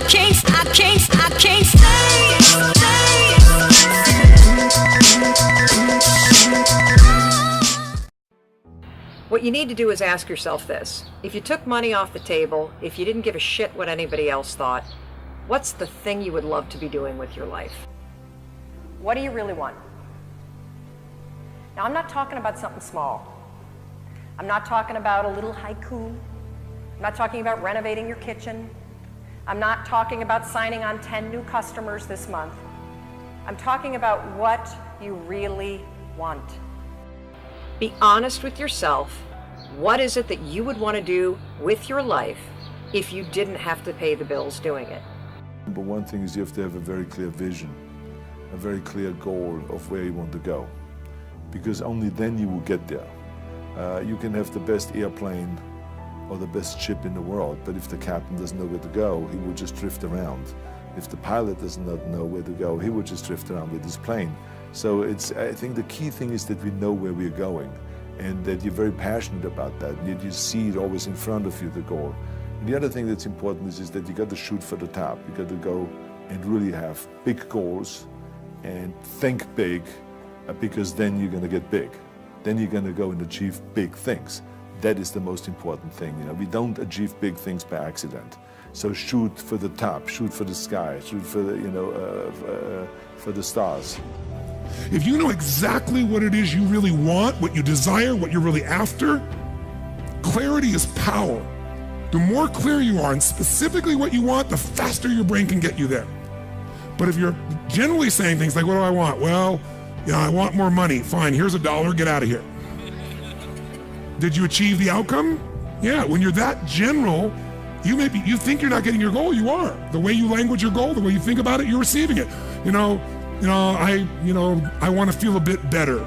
can't stay. What you need to do is ask yourself this. If you took money off the table, if you didn't give a shit what anybody else thought, what's the thing you would love to be doing with your life? What do you really want? Now, I'm not talking about something small. I'm not talking about a little haiku. I'm not talking about renovating your kitchen. I'm not talking about signing on 10 new customers this month. I'm talking about what you really want. Be honest with yourself. What is it that you would want to do with your life if you didn't have to pay the bills doing it? But one thing is you have to have a very clear vision, a very clear goal of where you want to go. Because only then you will get there. You can have the best airplane or the best ship in the world, but if the captain doesn't know where to go, he will just drift around. If the pilot does not know where to go, he will just drift around with his plane. So I think the key thing is that we know where we're going and that you're very passionate about that. You see it always in front of you, the goal. And the other thing that's important is that you got to shoot for the top. You got to go and really have big goals and think big, because then you're going to get big. Then you're going to go and achieve big things. That is the most important thing. You know, we don't achieve big things by accident. So shoot for the top, shoot for the sky, shoot for the, for the stars. If you know exactly what it is you really want, what you desire, what you're really after, clarity is power. The more clear you are and specifically what you want, the faster your brain can get you there. But if you're generally saying things like, what do I want? Well, you know, I want more money. Fine, here's $1, get out of here. Did you achieve the outcome? Yeah, when you're that general, you think you're not getting your goal, you are. The way you language your goal, the way you think about it, you're receiving it. I want to feel a bit better.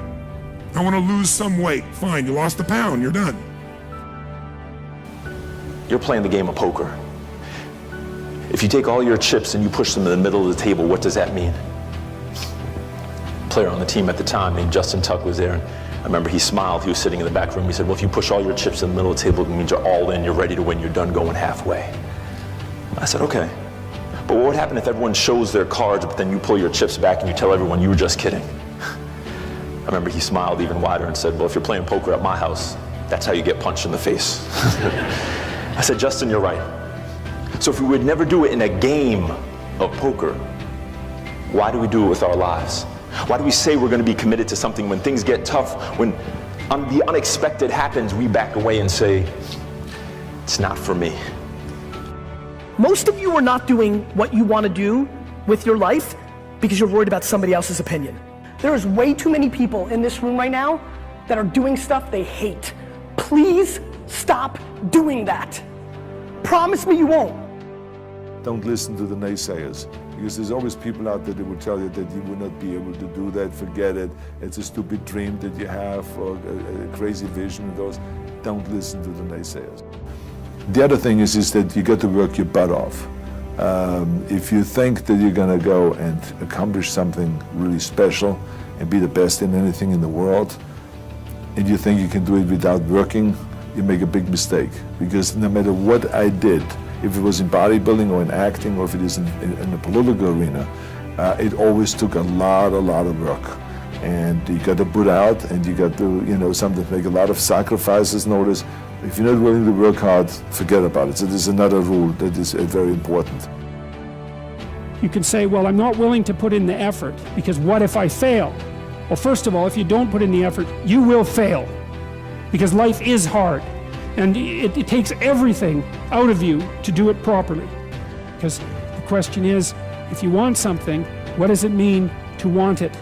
I want to lose some weight. Fine, you lost a pound, you're done. You're playing the game of poker. If you take all your chips and you push them in the middle of the table, what does that mean? A player on the team at the time named Justin Tuck was there. And I remember he smiled, he was sitting in the back room. He said, well, if you push all your chips in the middle of the table, it means you're all in, you're ready to win, you're done going halfway. I said, okay. But what would happen if everyone shows their cards, but then you pull your chips back and you tell everyone you were just kidding? I remember he smiled even wider and said, well, if you're playing poker at my house, that's how you get punched in the face. I said, Justin, you're right. So if we would never do it in a game of poker, why do we do it with our lives? Why do we say we're going to be committed to something when things get tough, when the unexpected happens, we back away and say, it's not for me? Most of you are not doing what you want to do with your life because you're worried about somebody else's opinion. There is way too many people in this room right now that are doing stuff they hate. Please stop doing that. Promise me you won't. Don't listen to the naysayers, because there's always people out there that will tell you that you will not be able to do that, forget it, it's a stupid dream that you have, or a crazy vision, and those. Don't listen to the naysayers. The other thing is that you got to work your butt off. If you think that you're going to go and accomplish something really special and be the best in anything in the world, and you think you can do it without working, you make a big mistake. Because no matter what I did, if it was in bodybuilding or in acting or if it is in the political arena, it always took a lot of work. And you got to put out, and you got to, sometimes make a lot of sacrifices. Notice, if you're not willing to work hard, forget about it. So there's another rule that is very important. You can say, well, I'm not willing to put in the effort because what if I fail? Well, first of all, if you don't put in the effort, you will fail because life is hard and it takes everything out of you to do it properly. Because the question is, if you want something, what does it mean to want it?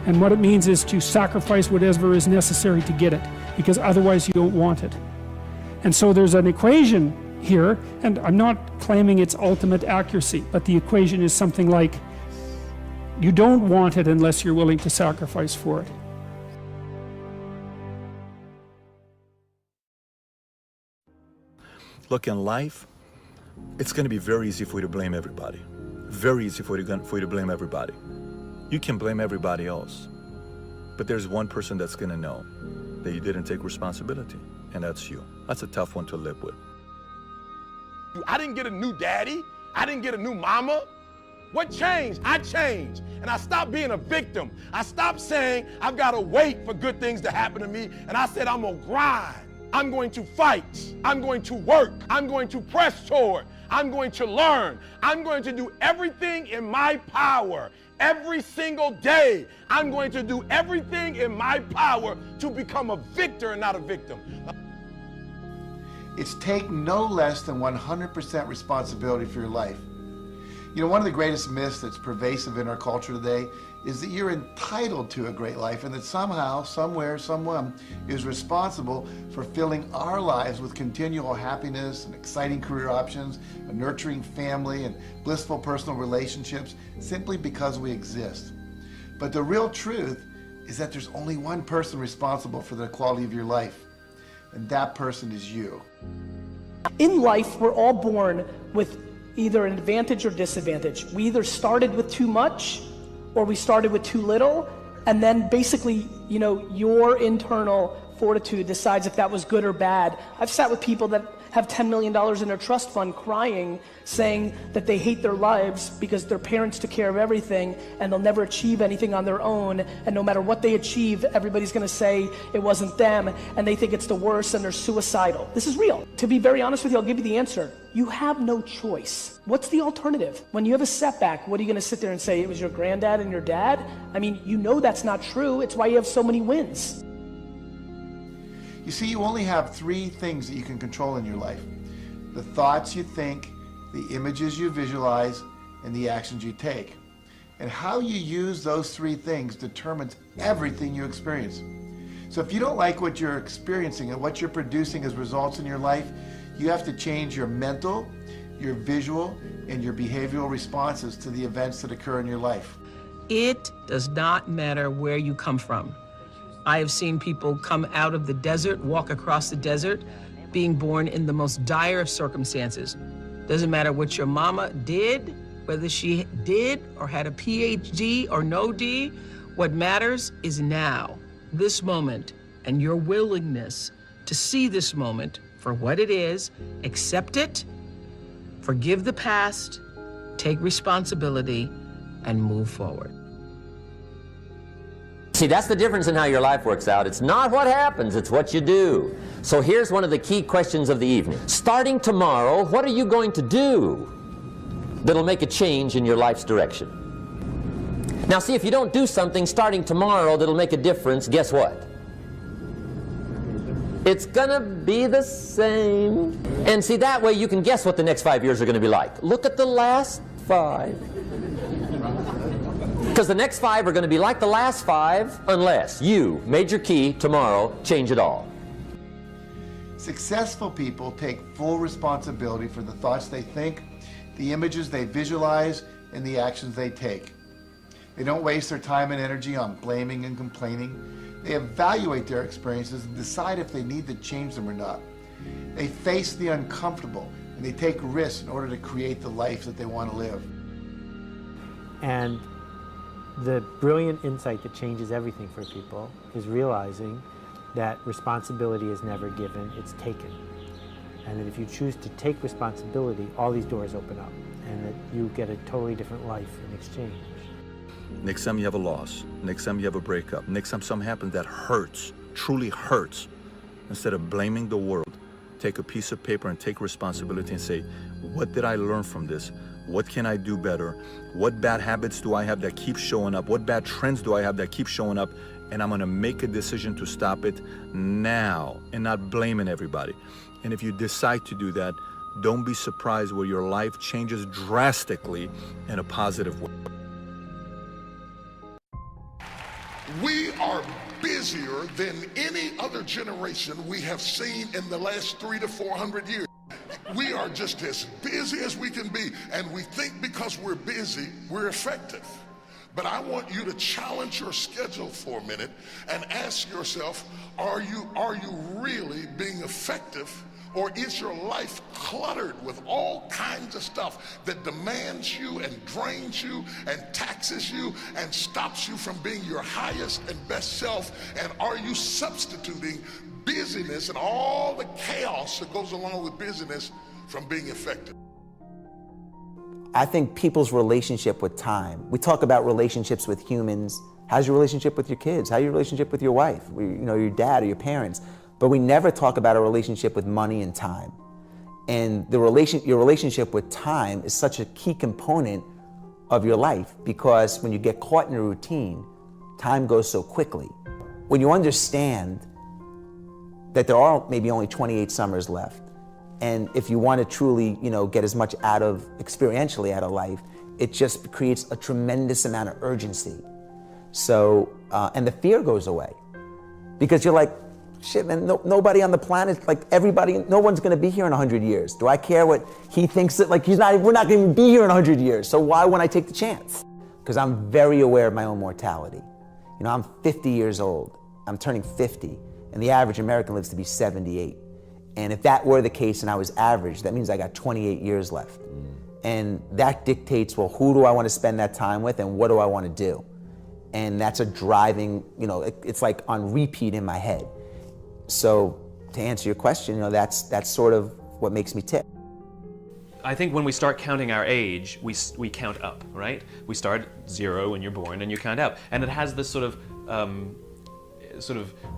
And what it means is to sacrifice whatever is necessary to get it, because otherwise you don't want it. And so there's an equation here, and I'm not claiming its ultimate accuracy, but the equation is something like, you don't want it unless you're willing to sacrifice for it. Look, in life, it's going to be very easy for you to blame everybody. Very easy for you to blame everybody. You can blame everybody else, but there's one person that's going to know that you didn't take responsibility, and that's you. That's a tough one to live with. I didn't get a new daddy. I didn't get a new mama. What changed? I changed. And I stopped being a victim. I stopped saying I've got to wait for good things to happen to me. And I said, I'm going to grind. I'm going to fight. I'm going to work. I'm going to press toward. I'm going to learn. I'm going to do everything in my power. Every single day, I'm going to do everything in my power to become a victor and not a victim. It's take no less than 100% responsibility for your life. You know, one of the greatest myths that's pervasive in our culture today is that you're entitled to a great life and that somehow, somewhere, someone is responsible for filling our lives with continual happiness and exciting career options, a nurturing family and blissful personal relationships simply because we exist. But the real truth is that there's only one person responsible for the quality of your life, and that person is you. In life, we're all born with either an advantage or disadvantage. We either started with too much or we started with too little, and then basically, you know, your internal fortitude decides if that was good or bad. I've sat with people that have $10 million in their trust fund crying, saying that they hate their lives because their parents took care of everything and they'll never achieve anything on their own, and no matter what they achieve, everybody's gonna say it wasn't them, and they think it's the worst, and they're suicidal. This is real. To be very honest with you, I'll give you the answer. You have no choice. What's the alternative? When you have a setback, what are you gonna sit there and say, it was your granddad and your dad? I mean, you know that's not true. It's why you have so many wins. You see, you only have three things that you can control in your life: the thoughts you think, the images you visualize, and the actions you take. And how you use those three things determines everything you experience. So if you don't like what you're experiencing and what you're producing as results in your life, you have to change your mental, your visual, and your behavioral responses to the events that occur in your life. It does not matter where you come from. I have seen people come out of the desert, walk across the desert, being born in the most dire of circumstances. Doesn't matter what your mama did, whether she did or had a PhD or no D. What matters is now, this moment, and your willingness to see this moment for what it is, accept it, forgive the past, take responsibility, and move forward. See, that's the difference in how your life works out. It's not what happens, it's what you do. So here's one of the key questions of the evening. Starting tomorrow, what are you going to do that'll make a change in your life's direction? Now see, if you don't do something starting tomorrow that'll make a difference, guess what? It's gonna be the same. And see, that way you can guess what the next 5 years are gonna be like. Look at the last 5. Because the next 5 are going to be like the last 5 unless you, major key, tomorrow, change it all. Successful people take full responsibility for the thoughts they think, the images they visualize, and the actions they take. They don't waste their time and energy on blaming and complaining. They evaluate their experiences and decide if they need to change them or not. They face the uncomfortable, and they take risks in order to create the life that they want to live. And the brilliant insight that changes everything for people is realizing that responsibility is never given, it's taken. And that if you choose to take responsibility, all these doors open up, and that you get a totally different life in exchange. Next time you have a loss, next time you have a breakup, next time something happens that hurts, truly hurts, instead of blaming the world, take a piece of paper and take responsibility and say, what did I learn from this? What can I do better? What bad habits do I have that keep showing up? What bad trends do I have that keep showing up? And I'm gonna make a decision to stop it now and not blaming everybody. And if you decide to do that, don't be surprised where your life changes drastically in a positive way. We are busier than any other generation we have seen in the last 300 to 400 years. We are just as busy as we can be, and we think because we're busy, we're effective. But I want you to challenge your schedule for a minute and ask yourself, are you really being effective, or is your life cluttered with all kinds of stuff that demands you and drains you and taxes you and stops you from being your highest and best self? And are you substituting busyness and all the chaos that goes along with busyness from being effective. I think people's relationship with time, we talk about relationships with humans. How's your relationship with your kids? How's your relationship with your wife? Your dad or your parents? But we never talk about a relationship with money and time. And your relationship with time is such a key component of your life, because when you get caught in a routine, time goes so quickly. When you understand that there are maybe only 28 summers left, and if you want to truly, get as much experientially out of life, it just creates a tremendous amount of urgency. So, and the fear goes away, because you're like, shit, man, nobody on the planet, no one's gonna be here in 100 years. Do I care what he thinks that, we're not gonna be here in 100 years, so why wouldn't I take the chance? Because I'm very aware of my own mortality. I'm 50 years old, I'm turning 50, and the average American lives to be 78. And if that were the case and I was average, that means I got 28 years left. And that dictates, well, who do I want to spend that time with and what do I want to do? And that's a driving, it's like on repeat in my head. So to answer your question, that's sort of what makes me tick. I think when we start counting our age, we count up, right? We start 0 when you're born and you count up. And it has this sort of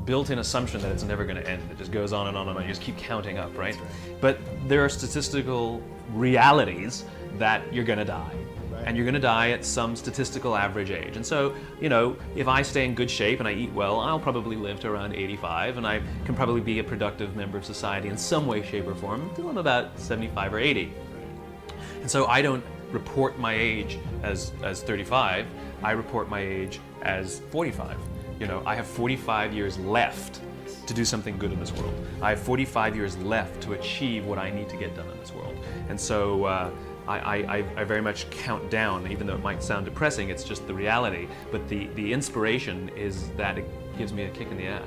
built-in assumption that it's never going to end. It just goes on and on and on. You just keep counting up, right? But there are statistical realities that you're going to die. And you're going to die at some statistical average age. And so, if I stay in good shape and I eat well, I'll probably live to around 85, and I can probably be a productive member of society in some way, shape, or form until I'm about 75 or 80. And so I don't report my age as 35, I report my age as 45. I have 45 years left to do something good in this world. I have 45 years left to achieve what I need to get done in this world. And so I very much count down, even though it might sound depressing, it's just the reality. But the inspiration is that it gives me a kick in the ass.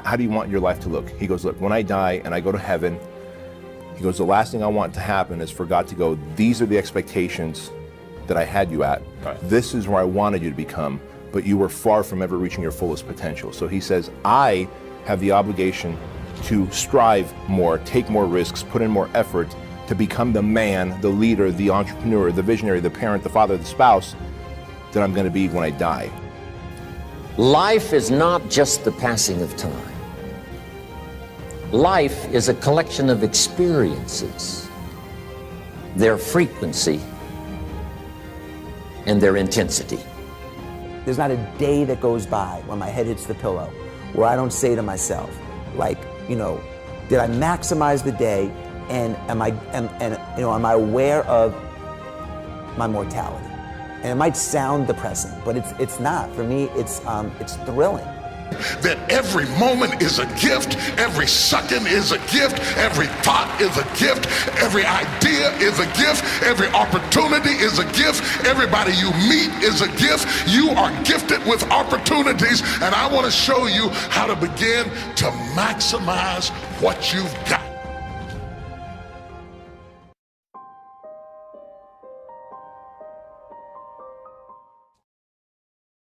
How do you want your life to look? He goes, look, when I die and I go to heaven, he goes, the last thing I want to happen is for God to go, these are the expectations that I had you at. Right. This is where I wanted you to become, but you were far from ever reaching your fullest potential. So he says, I have the obligation to strive more, take more risks, put in more effort to become the man, the leader, the entrepreneur, the visionary, the parent, the father, the spouse that I'm going to be when I die. Life is not just the passing of time. Life is a collection of experiences, their frequency and their intensity. There's not a day that goes by when my head hits the pillow where I don't say to myself, did I maximize the day, and am I aware of my mortality? And it might sound depressing, but it's not. For me, it's thrilling. That every moment is a gift, every second is a gift, every thought is a gift, every idea is a gift, every opportunity is a gift, everybody you meet is a gift. You are gifted with opportunities, and I want to show you how to begin to maximize what you've got.